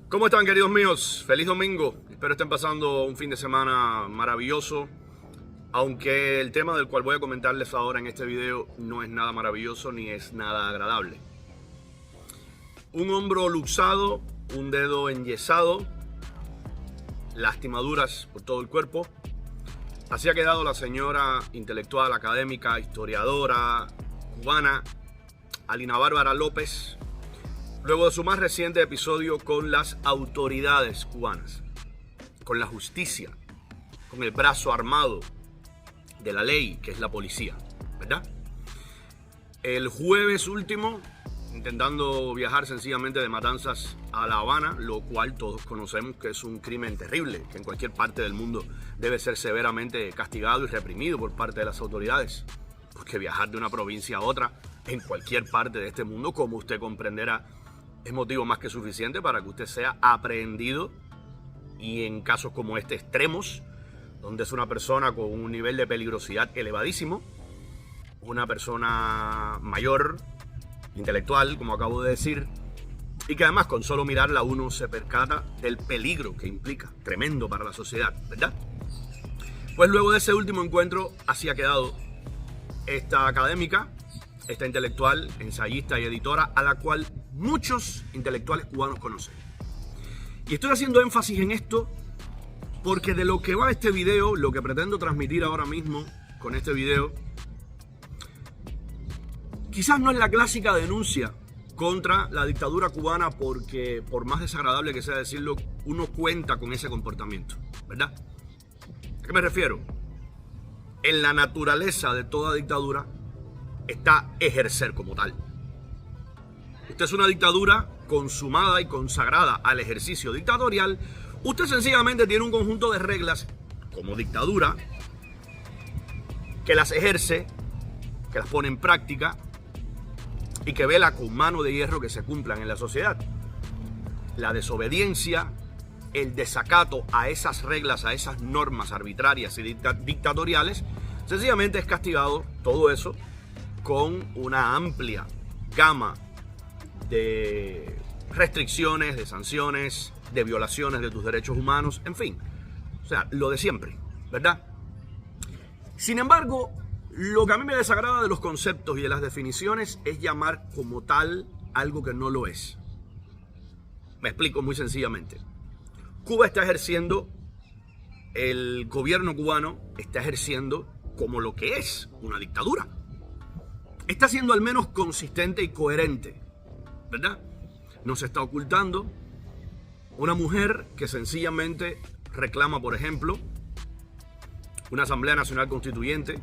¿Cómo están, queridos míos? Feliz domingo. Espero estén pasando un fin de semana maravilloso. Aunque el tema del cual voy a comentarles ahora en este video no es nada maravilloso ni es nada agradable. Un hombro luxado, un dedo enyesado, lastimaduras por todo el cuerpo. Así ha quedado la señora intelectual, académica, historiadora cubana Alina Bárbara López, luego de su más reciente episodio con las autoridades cubanas, con la justicia, con el brazo armado de la ley, que es la policía, ¿verdad? El jueves último, intentando viajar sencillamente de Matanzas a La Habana, lo cual todos conocemos que es un crimen terrible, que en cualquier parte del mundo debe ser severamente castigado y reprimido por parte de las autoridades, porque viajar de una provincia a otra en cualquier parte de este mundo, como usted comprenderá, es motivo más que suficiente para que usted sea aprehendido, y en casos como este extremos, donde es una persona con un nivel de peligrosidad elevadísimo, una persona mayor, intelectual, como acabo de decir, y que además con solo mirarla uno se percata del peligro que implica, tremendo para la sociedad, ¿verdad? Pues luego de ese último encuentro, así ha quedado esta académica, esta intelectual, ensayista y editora, a la cual muchos intelectuales cubanos conocen. Y estoy haciendo énfasis en esto porque de lo que va este video, lo que pretendo transmitir ahora mismo con este video, quizás no es la clásica denuncia contra la dictadura cubana, porque por más desagradable que sea decirlo, uno cuenta con ese comportamiento, ¿verdad? ¿A qué me refiero? En la naturaleza de toda dictadura está ejercer como tal. Usted es una dictadura consumada y consagrada al ejercicio dictatorial. Usted sencillamente tiene un conjunto de reglas como dictadura que las ejerce, que las pone en práctica y que vela con mano de hierro que se cumplan en la sociedad. La desobediencia, el desacato a esas reglas, a esas normas arbitrarias y dictatoriales, sencillamente es castigado, todo eso, con una amplia gama de restricciones, de sanciones, de violaciones de tus derechos humanos, en fin, o sea, lo de siempre, ¿verdad? Sin embargo, lo que a mí me desagrada de los conceptos y de las definiciones es llamar como tal algo que no lo es. Me explico muy sencillamente. Cuba está ejerciendo, el gobierno cubano está ejerciendo como lo que es una dictadura. Está siendo al menos consistente y coherente, ¿verdad? No se está ocultando. Una mujer que sencillamente reclama, por ejemplo, una Asamblea Nacional Constituyente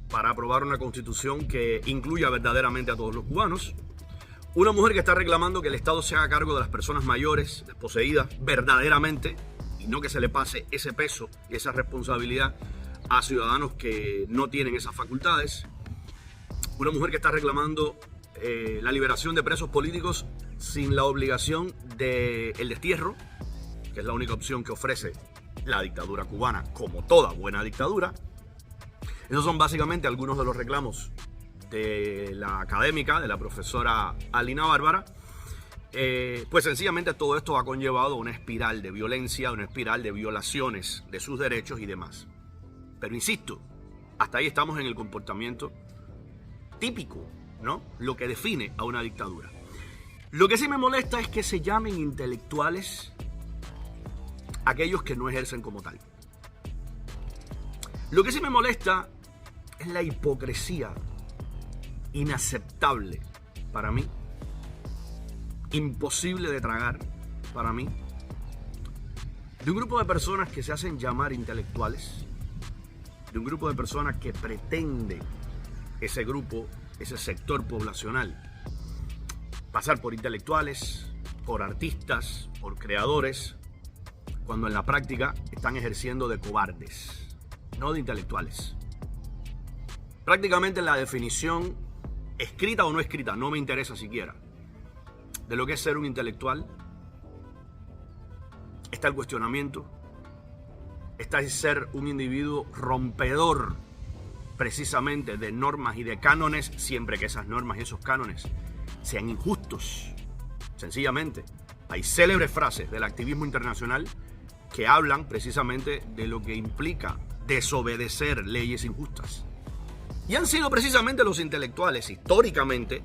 para aprobar una constitución que incluya verdaderamente a todos los cubanos. Una mujer que está reclamando que el Estado se haga cargo de las personas mayores, desposeídas verdaderamente, y no que se le pase ese peso y esa responsabilidad a ciudadanos que no tienen esas facultades. Una mujer que está reclamando la liberación de presos políticos sin la obligación del destierro, que es la única opción que ofrece la dictadura cubana, como toda buena dictadura. Esos son básicamente algunos de los reclamos de la académica, de la profesora Alina Bárbara. Pues sencillamente todo esto ha conllevado una espiral de violencia, una espiral de violaciones de sus derechos y demás. Pero insisto, hasta ahí estamos en el comportamiento típico, ¿no? Lo que define a una dictadura. Lo que sí me molesta es que se llamen intelectuales aquellos que no ejercen como tal. Lo que sí me molesta es la hipocresía inaceptable para mí, imposible de tragar para mí, de un grupo de personas que se hacen llamar intelectuales, de un grupo de personas que pretende ese grupo, ese sector poblacional, pasar por intelectuales, por artistas, por creadores, cuando en la práctica están ejerciendo de cobardes, no de intelectuales. Prácticamente la definición, escrita o no escrita, no me interesa siquiera, de lo que es ser un intelectual, está el cuestionamiento, está el ser un individuo rompedor precisamente de normas y de cánones, siempre que esas normas y esos cánones sean injustos, sencillamente, Hay célebres frases del activismo internacional que hablan precisamente de lo que implica desobedecer leyes injustas. Y han sido precisamente los intelectuales, históricamente,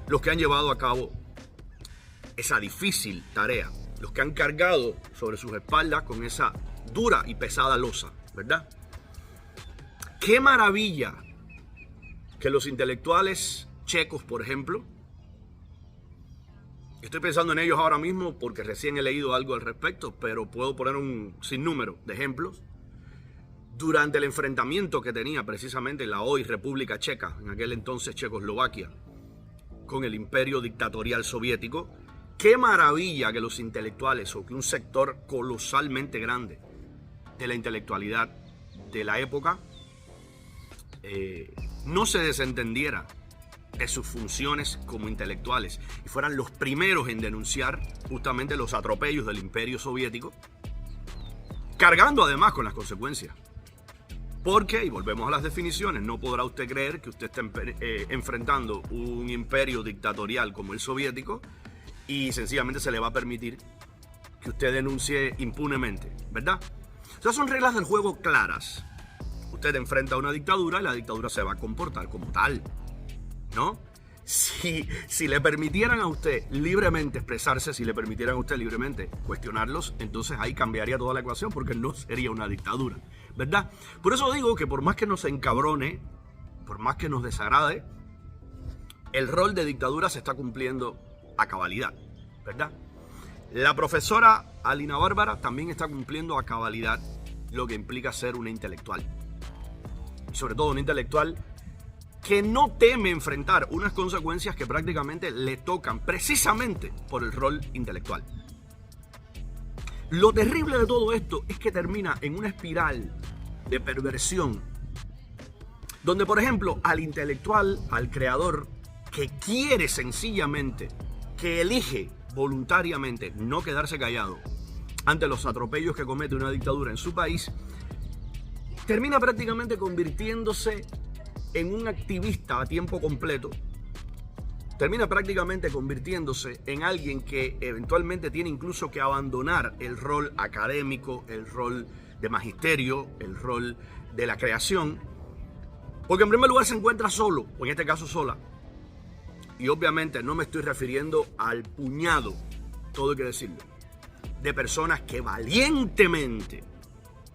los que han llevado a cabo esa difícil tarea, los que han cargado sobre sus espaldas con esa dura y pesada losa, ¿verdad? ¡Qué maravilla que los intelectuales checos, por ejemplo, estoy pensando en ellos ahora mismo porque recién he leído algo al respecto, pero puedo poner un sinnúmero de ejemplos, durante el enfrentamiento que tenía precisamente la hoy República Checa, en aquel entonces Checoslovaquia, con el imperio dictatorial soviético. ¡Qué maravilla que los intelectuales, o que un sector colosalmente grande de la intelectualidad de la época no se desentendiera de sus funciones como intelectuales y fueran los primeros en denunciar justamente los atropellos del imperio soviético, cargando además con las consecuencias? Porque, y volvemos a las definiciones, no podrá usted creer que usted esté enfrentando un imperio dictatorial como el soviético y sencillamente se le va a permitir que usted denuncie impunemente, ¿verdad? O sea, son reglas del juego claras. Usted enfrenta a una dictadura y la dictadura se va a comportar como tal, ¿no? Si le permitieran a usted libremente expresarse, si le permitieran a usted libremente cuestionarlos, entonces ahí cambiaría toda la ecuación porque no sería una dictadura, ¿verdad? Por eso digo que por más que nos encabrone, por más que nos desagrade, el rol de dictadura se está cumpliendo a cabalidad, ¿verdad? La profesora Alina Bárbara también está cumpliendo a cabalidad lo que implica ser una intelectual. Y sobre todo una intelectual que no teme enfrentar unas consecuencias que prácticamente le tocan precisamente por el rol intelectual. Lo terrible de todo esto es que termina en una espiral de perversión, donde por ejemplo al intelectual, al creador, que quiere sencillamente, que elige voluntariamente no quedarse callado ante los atropellos que comete una dictadura en su país, termina prácticamente convirtiéndose en un activista a tiempo completo, termina prácticamente convirtiéndose en alguien que eventualmente tiene incluso que abandonar el rol académico, el rol de magisterio, el rol de la creación, porque en primer lugar se encuentra solo, o en este caso sola, y obviamente no me estoy refiriendo al puñado, todo hay que decirlo, de personas que valientemente,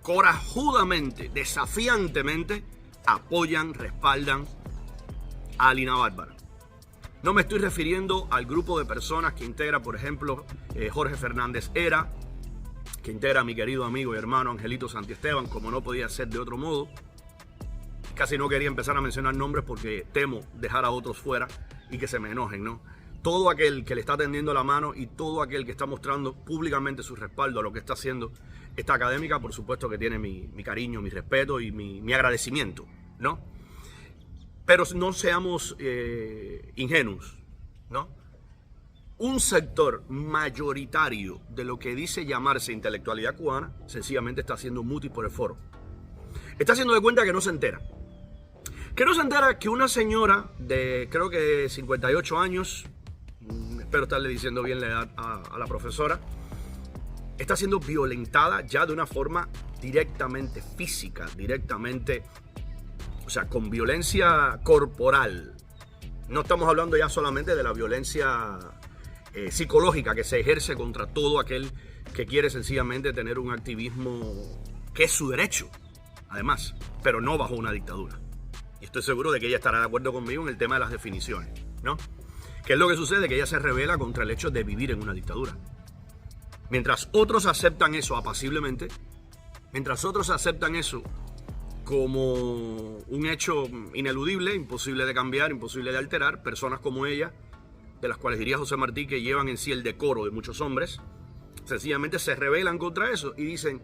corajudamente, desafiantemente apoyan, respaldan a Alina Bárbara. No me estoy refiriendo al grupo de personas que integra, por ejemplo, Jorge Fernández Hera, que integra a mi querido amigo y hermano Angelito Santiesteban, como no podía ser de otro modo. Casi no quería empezar a mencionar nombres porque temo dejar a otros fuera y que se me enojen, ¿no? Todo aquel que le está tendiendo la mano y todo aquel que está mostrando públicamente su respaldo a lo que está haciendo esta académica, por supuesto que tiene mi cariño, mi respeto y mi agradecimiento, ¿no? Pero no seamos ingenuos, ¿no? Un sector mayoritario de lo que dice llamarse intelectualidad cubana sencillamente está haciendo mutis por el foro. Está haciendo de cuenta que no se entera. Que no se entera que una señora de creo que 58 años, espero estarle diciendo bien la edad a la profesora, está siendo violentada ya de una forma directamente física, directamente, o sea, con violencia corporal. No estamos hablando ya solamente de la violencia psicológica que se ejerce contra todo aquel que quiere sencillamente tener un activismo que es su derecho, además, pero no bajo una dictadura. Y estoy seguro de que ella estará de acuerdo conmigo en el tema de las definiciones, ¿no? ¿Qué es lo que sucede? Que ella se rebela contra el hecho de vivir en una dictadura. Mientras otros aceptan eso apaciblemente, mientras otros aceptan eso como un hecho ineludible, imposible de cambiar, imposible de alterar, personas como ella, de las cuales diría José Martí que llevan en sí el decoro de muchos hombres, sencillamente se rebelan contra eso y dicen,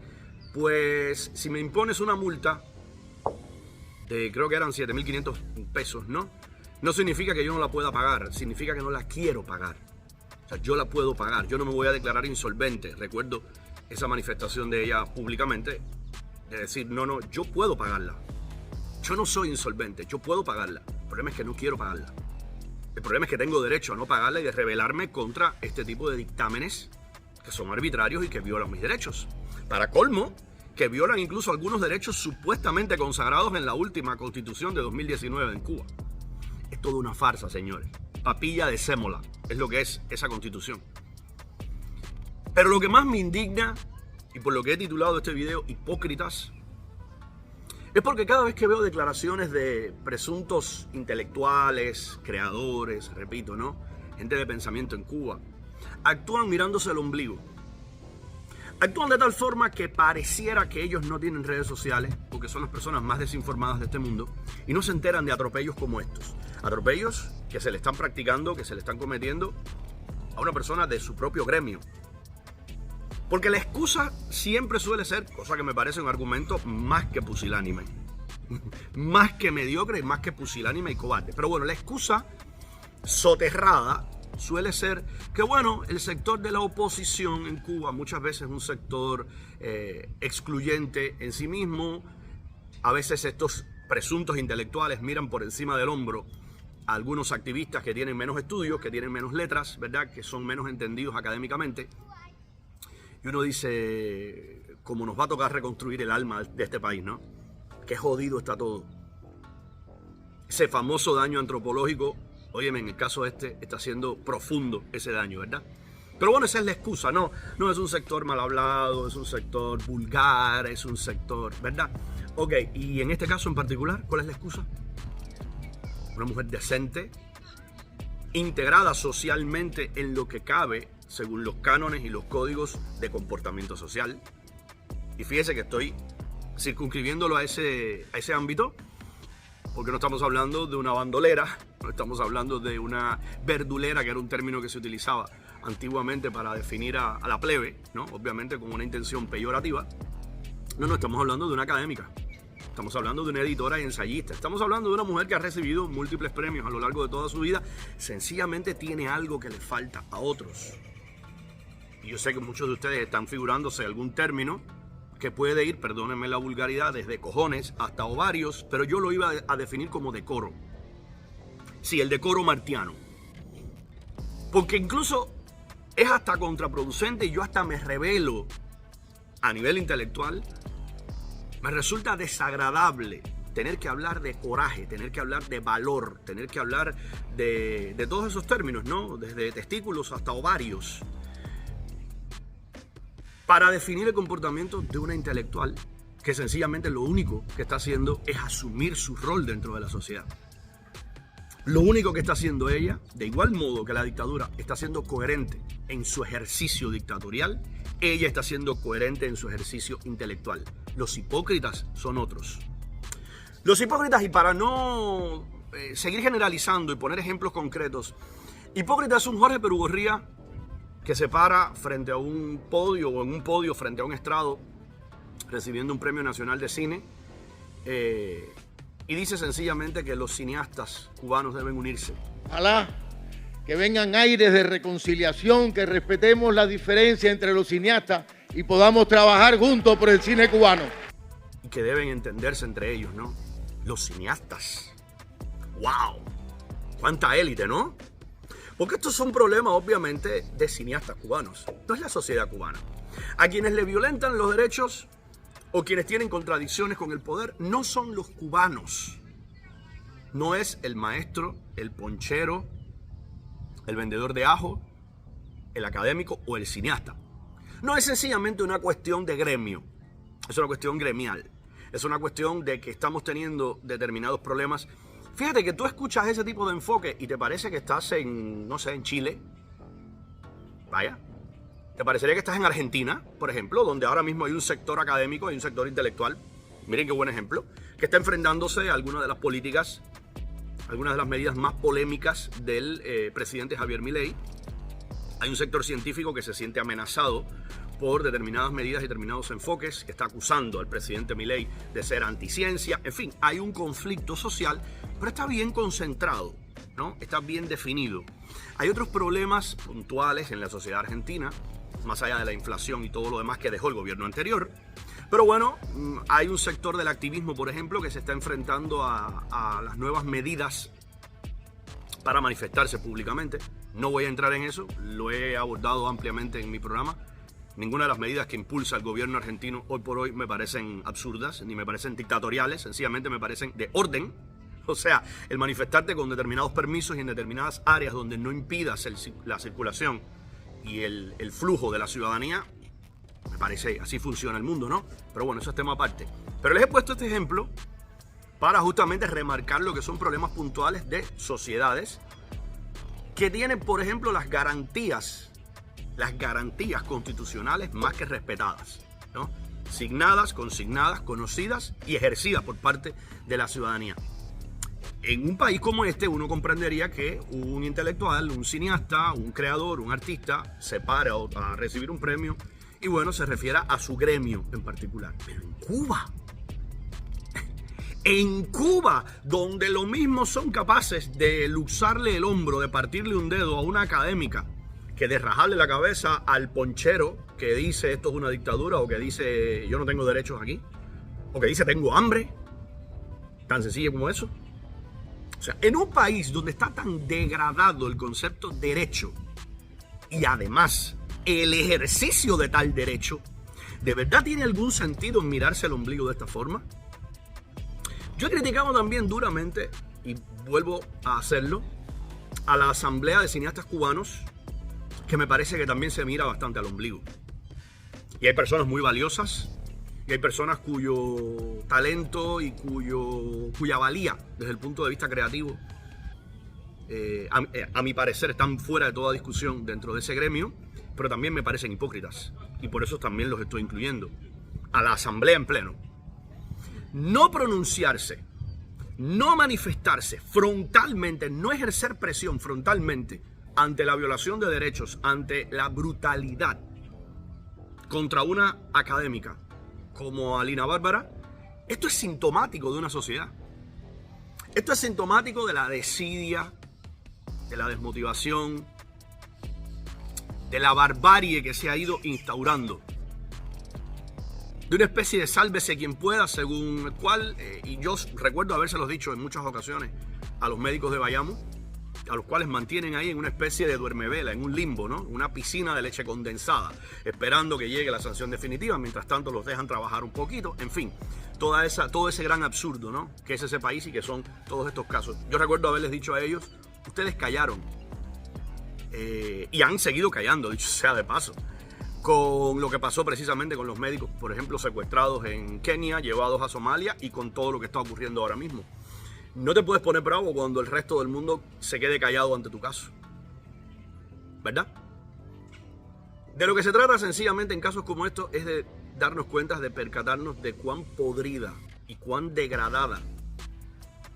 pues si me impones una multa de creo que eran 7.500 pesos, ¿no? No significa que yo no la pueda pagar, significa que no la quiero pagar. O sea, yo la puedo pagar, yo no me voy a declarar insolvente. Recuerdo esa manifestación de ella públicamente, de decir, no, yo puedo pagarla. Yo no soy insolvente, yo puedo pagarla. El problema es que no quiero pagarla. El problema es que tengo derecho a no pagarla y de rebelarme contra este tipo de dictámenes que son arbitrarios y que violan mis derechos. Para colmo, que violan incluso algunos derechos supuestamente consagrados en la última Constitución de 2019 en Cuba. Es toda una farsa, señores. Papilla de sémola es lo que es esa Constitución. Pero lo que más me indigna, y por lo que he titulado este video Hipócritas, es porque cada vez que veo declaraciones de presuntos intelectuales, creadores, repito, ¿no?, gente de pensamiento en Cuba, actúan mirándose el ombligo. Actúan de tal forma que pareciera que ellos no tienen redes sociales, porque son las personas más desinformadas de este mundo, y no se enteran de atropellos como estos. Atropellos que se le están practicando, que se le están cometiendo a una persona de su propio gremio. Porque la excusa siempre suele ser, cosa que me parece un argumento más que pusilánime, más que mediocre y más que pusilánime y cobarde. Pero bueno, la excusa soterrada suele ser que, bueno, el sector de la oposición en Cuba muchas veces es un sector excluyente en sí mismo. A veces estos presuntos intelectuales miran por encima del hombro a algunos activistas que tienen menos estudios, que tienen menos letras, ¿verdad?, que son menos entendidos académicamente. Y uno dice, como nos va a tocar reconstruir el alma de este país, ¿no? Qué jodido está todo. Ese famoso daño antropológico, óyeme, en el caso este, está siendo profundo ese daño, ¿verdad? Pero bueno, esa es la excusa, no es un sector mal hablado, es un sector vulgar, es un sector, ¿verdad? Ok, y en este caso en particular, ¿cuál es la excusa? Una mujer decente, integrada socialmente en lo que cabe, según los cánones y los códigos de comportamiento social. Y fíjese que estoy circunscribiéndolo a ese ámbito, porque no estamos hablando de una bandolera, no estamos hablando de una verdulera, que era un término que se utilizaba antiguamente para definir a la plebe, ¿no?, obviamente con una intención peyorativa. No, estamos hablando de una académica. Estamos hablando de una editora y ensayista. Estamos hablando de una mujer que ha recibido múltiples premios a lo largo de toda su vida. Sencillamente tiene algo que le falta a otros. Y yo sé que muchos de ustedes están figurándose algún término que puede ir, perdónenme la vulgaridad, desde cojones hasta ovarios, pero yo lo iba a definir como decoro. Sí, el decoro martiano. Porque incluso es hasta contraproducente y yo hasta me revelo a nivel intelectual. Me resulta desagradable tener que hablar de coraje, tener que hablar de valor, tener que hablar de todos esos términos, ¿no? Desde testículos hasta ovarios, para definir el comportamiento de una intelectual que sencillamente lo único que está haciendo es asumir su rol dentro de la sociedad. Lo único que está haciendo ella, de igual modo que la dictadura está siendo coherente en su ejercicio dictatorial, ella está siendo coherente en su ejercicio intelectual. Los hipócritas son otros. Los hipócritas, y para no seguir generalizando y poner ejemplos concretos, hipócrita es un Jorge Perugorría que se para frente a un podio o en un podio frente a un estrado recibiendo un premio nacional de cine y dice sencillamente que los cineastas cubanos deben unirse. Ojalá que vengan aires de reconciliación, que respetemos la diferencia entre los cineastas y podamos trabajar juntos por el cine cubano. Y que deben entenderse entre ellos, ¿no? Los cineastas. ¡Wow! ¡Cuánta élite!, ¿no? Porque estos son problemas, obviamente, de cineastas cubanos. No es la sociedad cubana. A quienes le violentan los derechos o quienes tienen contradicciones con el poder no son los cubanos. No es el maestro, el ponchero, el vendedor de ajo, el académico o el cineasta. No es sencillamente una cuestión de gremio. Es una cuestión gremial. Es una cuestión de que estamos teniendo determinados problemas. Fíjate que tú escuchas ese tipo de enfoque y te parece que estás en, no sé, en Chile. Vaya. Te parecería que estás en Argentina, por ejemplo, donde ahora mismo hay un sector académico, hay un sector intelectual. Miren qué buen ejemplo. Que está enfrentándose a algunas de las políticas, algunas de las medidas más polémicas del presidente Javier Milei. Hay un sector científico que se siente amenazado por determinadas medidas y determinados enfoques, que está acusando al presidente Milei de ser anticiencia. En fin, hay un conflicto social, pero está bien concentrado, ¿no? Está bien definido. Hay otros problemas puntuales en la sociedad argentina, más allá de la inflación y todo lo demás que dejó el gobierno anterior. Pero bueno, hay un sector del activismo, por ejemplo, que se está enfrentando a las nuevas medidas para manifestarse públicamente. No voy a entrar en eso, lo he abordado ampliamente en mi programa. Ninguna de las medidas que impulsa el gobierno argentino hoy por hoy me parecen absurdas, ni me parecen dictatoriales, sencillamente me parecen de orden. O sea, el manifestarte con determinados permisos y en determinadas áreas donde no impidas la circulación y el flujo de la ciudadanía, me parece, así funciona el mundo, ¿no? Pero bueno, eso es tema aparte. Pero les he puesto este ejemplo para justamente remarcar lo que son problemas puntuales de sociedades que tienen, por ejemplo, las garantías constitucionales más que respetadas, ¿no? Signadas, consignadas, conocidas y ejercidas por parte de la ciudadanía. En un país como este, uno comprendería que un intelectual, un cineasta, un creador, un artista se para a recibir un premio y bueno, se refiera a su gremio en particular. Pero en Cuba, donde lo mismo son capaces de luxarle el hombro, de partirle un dedo a una académica, que de rajarle la cabeza al ponchero que dice esto es una dictadura, o que dice yo no tengo derechos aquí, o que dice tengo hambre, tan sencillo como eso. O sea, en un país donde está tan degradado el concepto derecho y además el ejercicio de tal derecho, ¿de verdad tiene algún sentido mirarse el ombligo de esta forma? Yo he criticado también duramente, y vuelvo a hacerlo, a la Asamblea de Cineastas Cubanos, que me parece que también se mira bastante al ombligo. Y hay personas muy valiosas, y hay personas cuyo talento y cuya valía desde el punto de vista creativo, a mi parecer, están fuera de toda discusión dentro de ese gremio, pero también me parecen hipócritas. Y por eso también los estoy incluyendo. A la asamblea en pleno. No pronunciarse, no manifestarse frontalmente, no ejercer presión frontalmente ante la violación de derechos, ante la brutalidad contra una académica como Alina Bárbara, esto es sintomático de una sociedad. Esto es sintomático de la desidia, de la desmotivación, de la barbarie que se ha ido instaurando, de una especie de sálvese quien pueda, según el cual, y yo recuerdo habérselos dicho en muchas ocasiones a los médicos de Bayamo, a los cuales mantienen ahí en una especie de duermevela, en un limbo, ¿no? Una piscina de leche condensada, esperando que llegue la sanción definitiva, mientras tanto los dejan trabajar un poquito, en fin, todo ese gran absurdo, ¿no? Que es ese país y que son todos estos casos. Yo recuerdo haberles dicho a ellos, ustedes callaron, y han seguido callando, dicho sea de paso, con lo que pasó precisamente con los médicos, por ejemplo, secuestrados en Kenia, llevados a Somalia, y con todo lo que está ocurriendo ahora mismo. No te puedes poner bravo cuando el resto del mundo se quede callado ante tu caso, ¿verdad? De lo que se trata sencillamente en casos como estos es de darnos cuenta, de percatarnos de cuán podrida y cuán degradada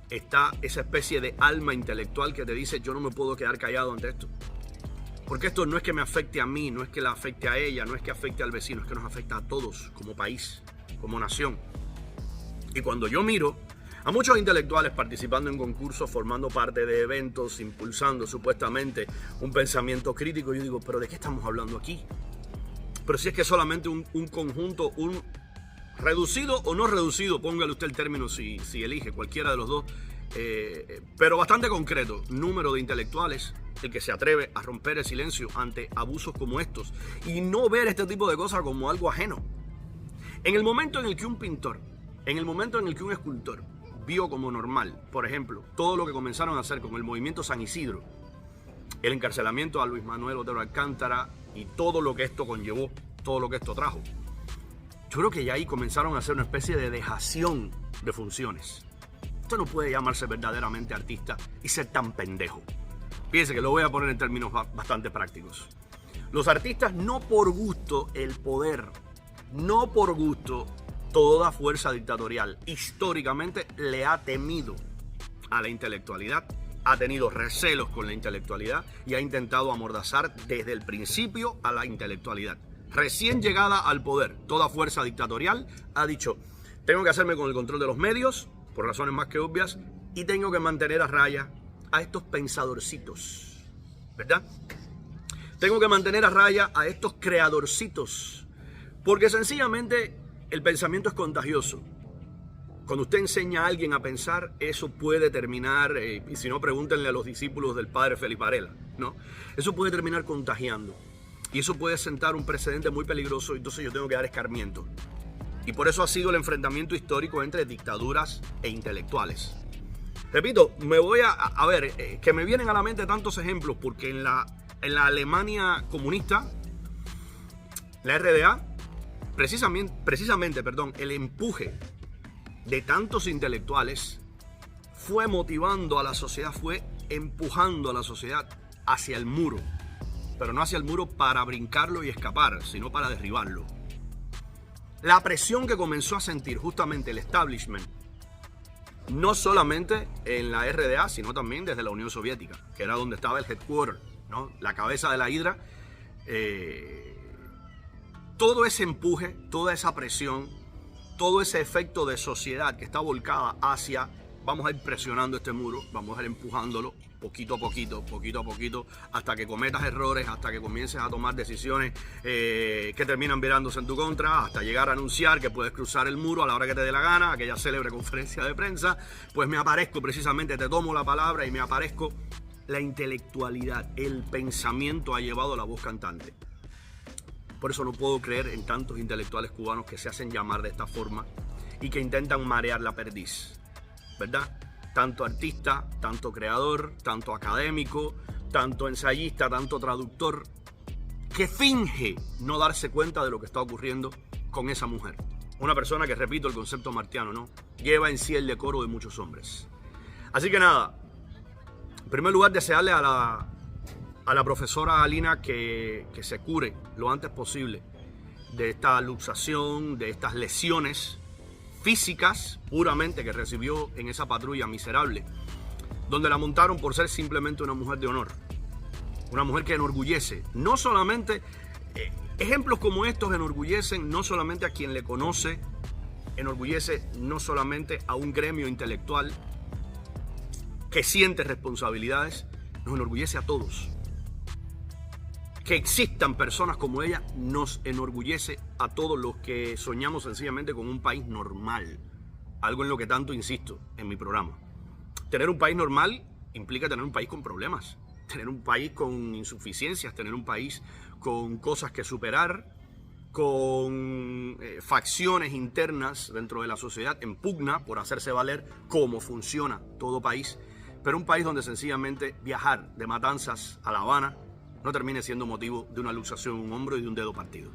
está esa especie de alma intelectual que te dice yo no me puedo quedar callado ante esto. Porque esto no es que me afecte a mí, no es que la afecte a ella, no es que afecte al vecino, es que nos afecta a todos como país, como nación. Y cuando yo miro a muchos intelectuales participando en concursos, formando parte de eventos, impulsando supuestamente un pensamiento crítico, yo digo, ¿pero de qué estamos hablando aquí? Pero si es que solamente un conjunto, un reducido o no reducido, póngale usted el término si elige, cualquiera de los dos, pero bastante concreto, número de intelectuales, el que se atreve a romper el silencio ante abusos como estos y no ver este tipo de cosas como algo ajeno. En el momento en el que un pintor, en el momento en el que un escultor vio como normal, por ejemplo, todo lo que comenzaron a hacer con el movimiento San Isidro, el encarcelamiento a Luis Manuel Otero Alcántara y todo lo que esto conllevó, todo lo que esto trajo, yo creo que ya ahí comenzaron a hacer una especie de dejación de funciones. Esto no puede llamarse verdaderamente artista y ser tan pendejo. Fíjense que lo voy a poner en términos bastante prácticos. Los artistas no por gusto el poder, no por gusto toda fuerza dictatorial, históricamente le ha temido a la intelectualidad, ha tenido recelos con la intelectualidad y ha intentado amordazar desde el principio a la intelectualidad. Recién llegada al poder, toda fuerza dictatorial ha dicho, tengo que hacerme con el control de los medios, por razones más que obvias, y tengo que mantener a raya a estos pensadorcitos, ¿verdad? Tengo que mantener a raya a estos creadorcitos, porque sencillamente el pensamiento es contagioso. Cuando usted enseña a alguien a pensar, eso puede terminar, y si no, pregúntenle a los discípulos del padre Felipe Varela, ¿no? Eso puede terminar contagiando. Y eso puede sentar un precedente muy peligroso, entonces yo tengo que dar escarmiento. Y por eso ha sido el enfrentamiento histórico entre dictaduras e intelectuales. Repito, me voy a ver, que me vienen a la mente tantos ejemplos, porque en la Alemania comunista, la RDA, precisamente, el empuje de tantos intelectuales fue motivando a la sociedad, fue empujando a la sociedad hacia el muro, pero no hacia el muro para brincarlo y escapar, sino para derribarlo. La presión que comenzó a sentir justamente el establishment, no solamente en la RDA, sino también desde la Unión Soviética, que era donde estaba el headquarter, ¿no? La cabeza de la hidra. Todo ese empuje, toda esa presión, todo ese efecto de sociedad que está volcada hacia, vamos a ir presionando este muro, vamos a ir empujándolo poquito a poquito, hasta que cometas errores, hasta que comiences a tomar decisiones que terminan virándose en tu contra, hasta llegar a anunciar que puedes cruzar el muro a la hora que te dé la gana, aquella célebre conferencia de prensa. Pues me aparezco precisamente, te tomo la palabra y me aparezco. La intelectualidad, el pensamiento ha llevado la voz cantante. Por eso no puedo creer en tantos intelectuales cubanos que se hacen llamar de esta forma y que intentan marear la perdiz, ¿verdad? Tanto artista, tanto creador, tanto académico, tanto ensayista, tanto traductor, que finge no darse cuenta de lo que está ocurriendo con esa mujer. Una persona que, repito el concepto martiano, ¿no? Lleva en sí el decoro de muchos hombres. Así que nada, en primer lugar, desearle a la profesora Alina que se cure lo antes posible de esta luxación, de estas lesiones físicas puramente que recibió en esa patrulla miserable, donde la montaron por ser simplemente una mujer de honor, una mujer que enorgullece, no solamente, ejemplos como estos enorgullecen no solamente a quien le conoce, enorgullece no solamente a un gremio intelectual que siente responsabilidades, nos enorgullece a todos. Que existan personas como ella nos enorgullece a todos los que soñamos sencillamente con un país normal. Algo en lo que tanto insisto en mi programa. Tener un país normal implica tener un país con problemas, tener un país con insuficiencias, tener un país con cosas que superar, con facciones internas dentro de la sociedad en pugna por hacerse valer cómo funciona todo país, pero un país donde sencillamente viajar de Matanzas a La Habana no termine siendo motivo de una luxación en un hombro y de un dedo partido.